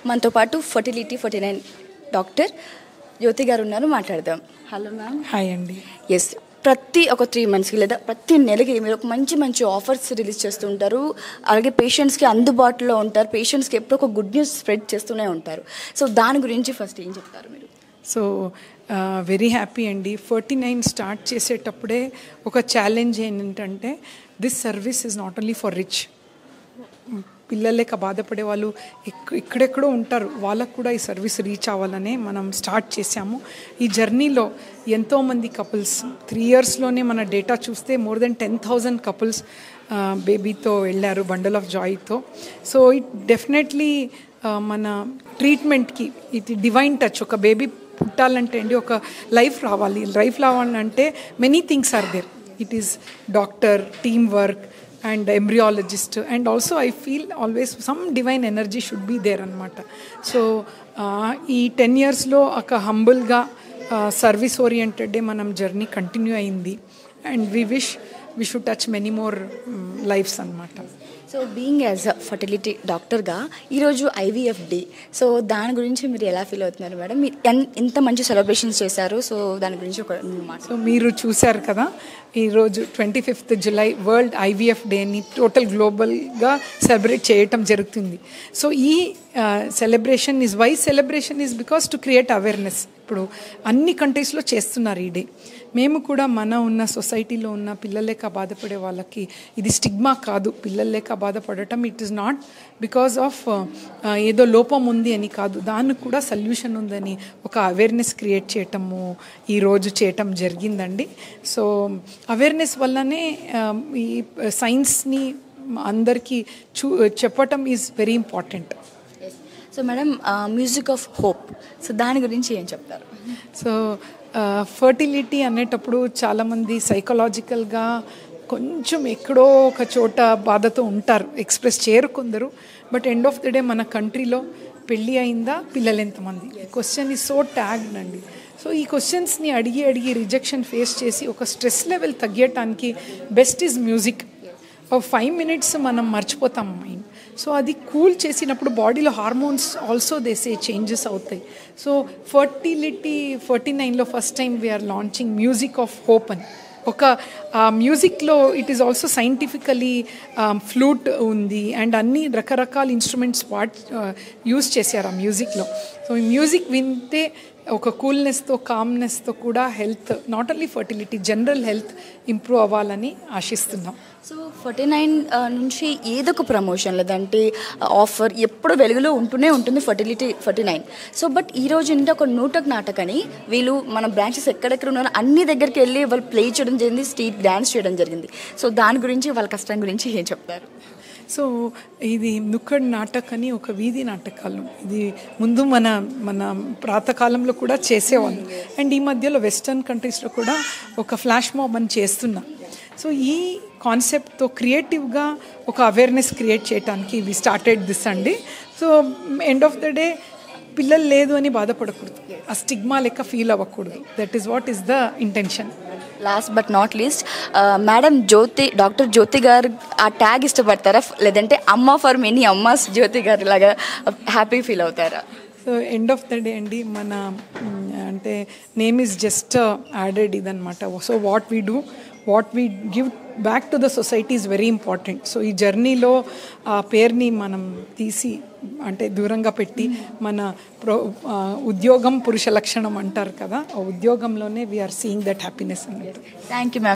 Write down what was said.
మనతో పాటు fertility 49 doctor Jyothi గారు ఉన్నారు, మాట్లాడదాం. Hello ma'am. హాయ్ అండి. ఎస్, ప్రతి ఒక 3 మంత్స్కి లేదా ప్రతి నెలకి మీరు ఒక మంచి మంచి ఆఫర్స్ రిలీజ్ చేస్తూ ఉంటారు. అలాగే పేషెంట్స్కి అందుబాటులో ఉంటారు, పేషెంట్స్కి ఎప్పుడు ఒక గుడ్ న్యూస్ స్ప్రెడ్ చేస్తూనే ఉంటారు. సో దాని గురించి ఫస్ట్ ఏం చెప్తారు మీరు? సో వెరీ హ్యాపీ అండి. 49 స్టార్ట్ చేసేటప్పుడే ఒక ఛాలెంజ్ ఏంటంటే this service is not only for rich. పిల్లలు లేక బాధపడే వాళ్ళు ఇక్కడెక్కడో ఉంటారు, వాళ్ళకు కూడా ఈ సర్వీస్ రీచ్ అవ్వాలనే మనం స్టార్ట్ చేసాము. ఈ జర్నీలో ఎంతోమంది కపుల్స్ 3 ఇయర్స్లోనే మన డేటా చూస్తే మోర్ దెన్ 10,000 కపుల్స్ బేబీతో వెళ్ళారు, బండల్ ఆఫ్ జాయ్తో. సో ఇట్ డెఫినెట్లీ మన ట్రీట్మెంట్కి ఇది డివైన్ టచ్. ఒక బేబీ పుట్టాలంటే అండి ఒక లైఫ్ రావాలంటే many things are there. It is doctor, team work and embryologist, and also I feel always some divine energy should be there anamata. So ee 10 years lo oka humble ga service oriented manam journey continue ayindi, and we wish we should touch many more lives anamata. So being as a fertility డాక్టర్గా ఈరోజు IVF day, so దాని గురించి మీరు ఎలా feel అవుతున్నారు madam? మీరు ఎంత మంచి సెలబ్రేషన్స్ చేశారు, సో దాని గురించి ఒక మాట. సో మీరు చూశారు కదా, ఈరోజు 25th జులై వరల్డ్ IVF డేని టోటల్ గ్లోబల్గా సెలబ్రేట్ చేయటం జరుగుతుంది. సో ఈ celebration is because to create awareness. ఇప్పుడు అన్ని కంట్రీస్లో చేస్తున్నారు ఈ డే. మేము కూడా మన ఉన్న సొసైటీలో ఉన్న పిల్లలు లేక బాధపడే వాళ్ళకి ఇది స్టిగ్మా కాదు. పిల్లలు లేక బాధపడటం it is not because of ఏదో లోపం ఉంది అని కాదు, దానికి కూడా సొల్యూషన్ ఉందని ఒక అవేర్నెస్ క్రియేట్ చేయటము ఈరోజు చేయటం జరిగిందండి. సో అవేర్నెస్ వల్లనే ఈ సైన్స్ని అందరికీ చెప్పటం is very important. So madam, music of hope, so దాని గురించి ఏం చెప్తారు? సో ఫర్టిలిటీ అనేటప్పుడు చాలామంది సైకలాజికల్గా కొంచెం ఎక్కడో ఒక చోట బాధతో ఉంటారు, ఎక్స్ప్రెస్ చేయరు కొందరు. But end of the day మన కంట్రీలో పెళ్ళి అయిందా, పిల్లలు ఎంతమంది, క్వశ్చన్ ఈజ్ సో ట్యాగ్డ్ అండి. సో ఈ క్వశ్చన్స్ని అడిగి రిజెక్షన్ ఫేస్ చేసి ఒక స్ట్రెస్ లెవెల్ తగ్గటానికి బెస్ట్ ఈజ్ మ్యూజిక్. ఒక 5 minutes మనం మర్చిపోతాం మైండ్. సో అది కూల్ చేసినప్పుడు బాడీలో హార్మోన్స్ ఆల్సో దేసే చేంజెస్ అవుతాయి. సో ఫర్టిలిటీ 49లో first time we are launching music of hope అని. ఒక మ్యూజిక్లో it is also scientifically flute ఉంది అండ్ అన్ని రకరకాల ఇన్స్ట్రుమెంట్స్ యూజ్ చేశారు ఆ మ్యూజిక్లో. సో ఈ మ్యూజిక్ వింటే ఒక కూల్నెస్తో కామ్నెస్తో కూడా health, not only fertility, general health improve అవ్వాలని ఆశిస్తున్నాం. సో 49 నుంచి ఏదో ఒక ప్రమోషన్ లేదంటే ఆఫర్ ఎప్పుడు వెలుగులో ఉంటూనే ఉంటుంది ఫర్టిలిటీ 49. సో బట్ ఈరోజు ఏంటంటే ఒక నూటక్ నాటకని వీళ్ళు మన బ్రాంచెస్ ఎక్కడెక్కడ ఉన్నారో అన్ని దగ్గరికి వెళ్ళి వాళ్ళు ప్లే చేయడం జరిగింది, స్ట్రీట్ డ్యాన్స్ చేయడం జరిగింది. సో దాని గురించి వాళ్ళ కష్టం గురించి ఏం చెప్తారు? సో ఇది నుక్కడ్ నాటక్ అని ఒక వీధి నాటకాలు, ఇది ముందు మన ప్రాతకాలంలో కూడా చేసేవాళ్ళు, అండ్ ఈ మధ్యలో వెస్టర్న్ కంట్రీస్లో కూడా ఒక ఫ్లాష్ మాబ్ అని చేస్తున్నాం. సో ఈ కాన్సెప్ట్తో క్రియేటివ్గా ఒక అవేర్నెస్ క్రియేట్ చేయడానికి వి స్టార్టెడ్ దిస్ అండి. So end of the day పిల్లలు లేదు అని బాధపడకూడదు, ఆ స్టిగ్మా లెక్క ఫీల్ అవ్వకూడదు. That is what is the intention. Last but not least, madam doctor Jyothi garu ఆ ట్యాగ్ ఇష్టపడతారా, లేదంటే అమ్మ ఫర్ మెనీ అమ్మాస్ జ్యోతి గారు లాగా హ్యాపీ ఫీల్ అవుతారా? So end of the day అండి మన అంటే నేమ్ ఈజ్ జస్ట్ యాడెడ్ ఇదనమాట. So what we give back to the society is very important. So ఈ జర్నీలో ఆ పేరుని మనం తీసి అంటే దూరంగా పెట్టి మన ఉద్యోగం పురుష లక్షణం అంటారు కదా, ఆ ఉద్యోగంలోనే వీఆర్ సీయింగ్ దట్ హ్యాపీనెస్ అన్నట్టు. Thank you ma'am.